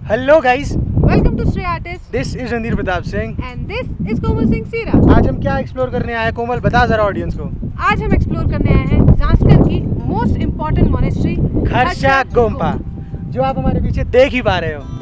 Hello guys, welcome to Shreya artist. This is Randhir Pratap Singh and this is Komal Singh Seera. आज हम क्या explore करने आए हैं? कोमल बता जरा ऑडियंस को। आज हम एक्सप्लोर करने आए हैं ज़ांस्कर की मोस्ट इम्पोर्टेंट मॉनेस्ट्री खरशा गोम्पा, जो आप हमारे पीछे देख ही पा रहे हो।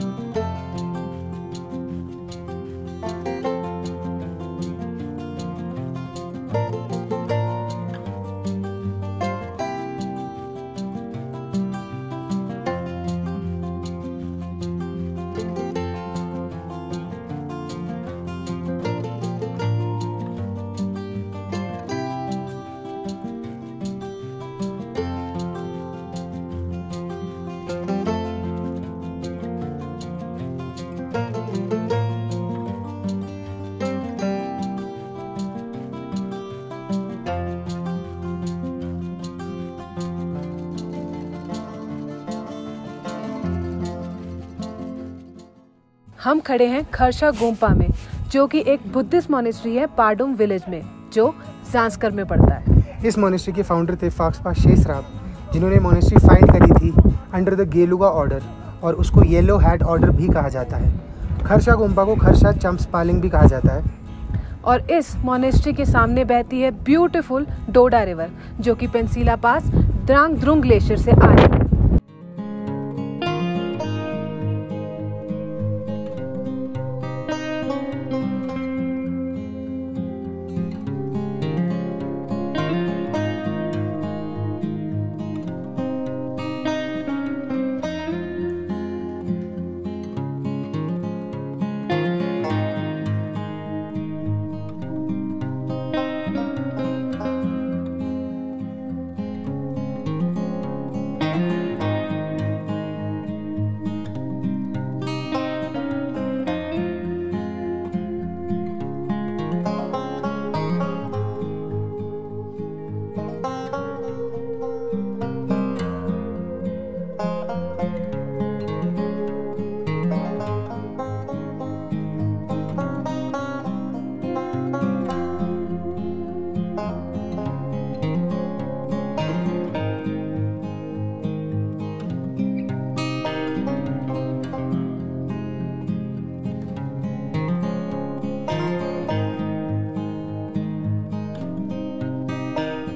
हम खड़े हैं खरशा गोम्पा में, जो कि एक बुद्धिस्ट मॉनेस्ट्री है पाडुम विलेज में, जो ज़ांस्कर में पड़ता है। इस मॉनेस्ट्री के फाउंडर थे फाक्सपा शेसराब, जिन्होंने मॉनेस्ट्री फाइंड करी थी अंडर द गेलुगा ऑर्डर, और उसको येलो हैट ऑर्डर भी कहा जाता है। खरशा गोम्पा को खरशा चम्प्सपालिंग भी कहा जाता है। और इस मॉनेस्ट्री के सामने बहती है ब्यूटीफुल डोडा रिवर, जो कि पेंसिला पास द्रांग द्रुंग ग्लेशियर से आ रही है।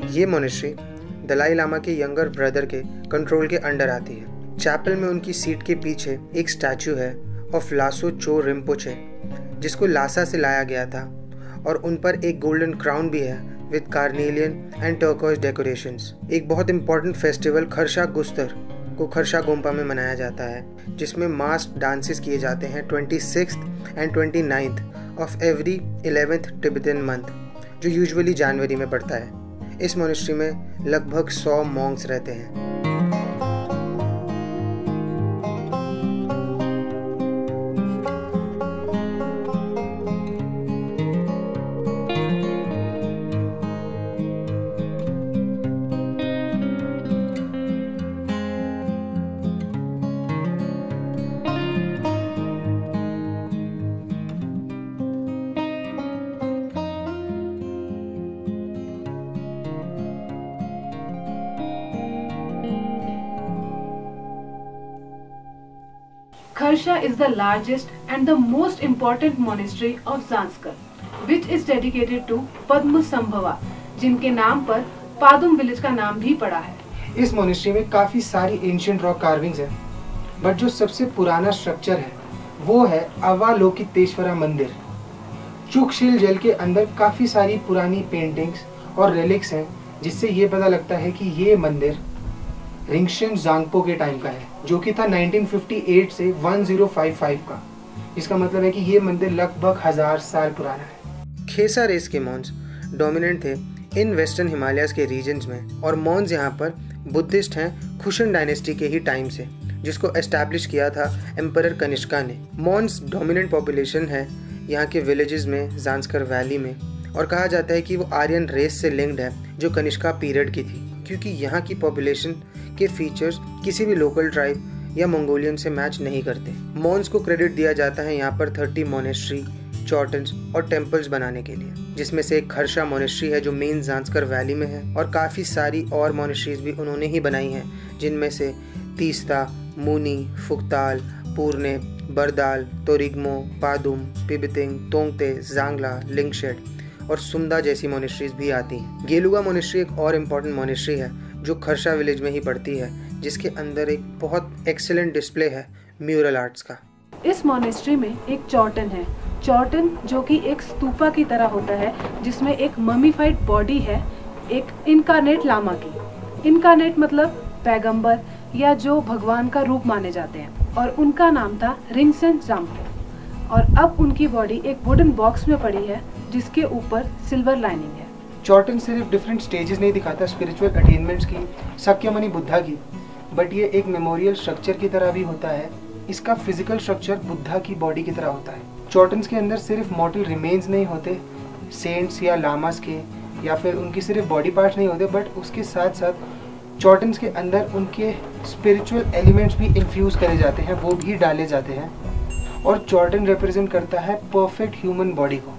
ये मोनेस्ट्री दलाई लामा के यंगर ब्रदर के कंट्रोल के अंडर आती है। चैपल में उनकी सीट के पीछे एक स्टैचू है ऑफ लासो चो रिम्पोचे, जिसको लासा से लाया गया था, और उन पर एक गोल्डन क्राउन भी है with carnelian and turquoise decorations. एक बहुत इंपॉर्टेंट फेस्टिवल खरशा गुस्तर को खरशा गोम्पा में मनाया जाता है, जिसमें मास डांसेस किए जाते हैं 26th and 29th of every 11th Tibetan month, जो यूजुअली जनवरी में पड़ता है। इस मोनेस्ट्री में लगभग 100 मॉन्क्स रहते हैं। Kharsha is the largest and the most important monastery of Zanskar, which is dedicated to Padmasambhava, जिनके नाम पर पादुम विलेज का नाम भी पड़ा है। इस मोनेस्ट्री में काफ़ी सारी एंशिएंट रॉक कार्विंग्स हैं, बट जो सबसे पुराना स्ट्रक्चर है वो है अवलोकितेश्वरा मंदिर। चुकशिल जेल के अंदर काफ़ी सारी पुरानी पेंटिंग्स और रेलिक्स हैं, जिससे ये पता लगता है कि ये मंदिर रिंगशन जांगपो के टाइम का है, जो कि था 1958 से 1055 का। इसका मतलब है कि ये मंदिर लगभग 1000 साल पुराना है। खेसा रेस के मॉन्स डोमिनेंट थे इन वेस्टर्न हिमालयाज के रीजन्स में, और मॉन्स यहाँ पर बुद्धिस्ट हैं खुशन डायनेस्टी के ही टाइम से, जिसको एस्टैब्लिश किया था एम्परर कनिष्का ने। मॉन्स डोमिनेंट पॉपुलेशन है यहाँ के विलेजेस में, ज़ांस्कर वैली में, और कहा जाता है कि वो आर्यन रेस से लिंक्ड है, जो कनिष्का पीरियड की थी, क्योंकि यहाँ की पॉपुलेशन के फीचर्स किसी भी लोकल ट्राइब या मंगोलियन से मैच नहीं करते। मॉन्स को क्रेडिट दिया जाता है यहाँ पर 30 मोनेस्ट्री, चॉर्टन्स और टेम्पल्स बनाने के लिए, जिसमें से एक खरशा मोनेस्ट्री है जो मेन ज़ांस्कर वैली में है, और काफ़ी सारी और मोनेस्ट्रीज भी उन्होंने ही बनाई हैं, जिनमें से तीस्ता, मुनी, फुकताल, पूर्णे, बरदाल, तोरिग्मो, पादुम, पिबितिंग, तोंगते, जांगला, लिंगशेड और सुमदा जैसी मोनेस्ट्रीज भी आती हैं। गेलुगा मोनेस्ट्री एक और इम्पॉर्टेंट मोनेस्ट्री है जो खरसा विलेज में ही पड़ती है, जिसके अंदर एक बहुत एक्सीलेंट डिस्प्ले है म्यूरल आर्ट्स का। इस मोनेस्ट्री में एक चौटन है। चौटन जो कि एक स्तूपा की तरह होता है, जिसमें एक ममीफाइड बॉडी है एक इनकारनेट लामा की। इनकारनेट मतलब पैगंबर या जो भगवान का रूप माने जाते हैं, और उनका नाम था रिंगसेन जाम्पो। और अब उनकी बॉडी एक वुडन बॉक्स में पड़ी है जिसके ऊपर सिल्वर लाइनिंग है। चौटन सिर्फ डिफरेंट स्टेजेस नहीं दिखाता स्पिरिचुअल अटेनमेंट्स की, सक्यमणि बुद्धा की, बट ये एक मेमोरियल स्ट्रक्चर की तरह भी होता है। इसका फिजिकल स्ट्रक्चर बुद्धा की बॉडी की तरह होता है। चौटन्स के अंदर सिर्फ मॉर्टल रिमेन्स नहीं होते सेंट्स या लामास के, या फिर उनकी सिर्फ बॉडी पार्ट्स नहीं होते, बट उसके साथ साथ चौटन्स के अंदर उनके स्पिरिचुअल एलिमेंट्स भी इन्फ्यूज़ करे जाते हैं, वो भी डाले जाते हैं। और चौटन रिप्रेजेंट करता है परफेक्ट ह्यूमन बॉडी को।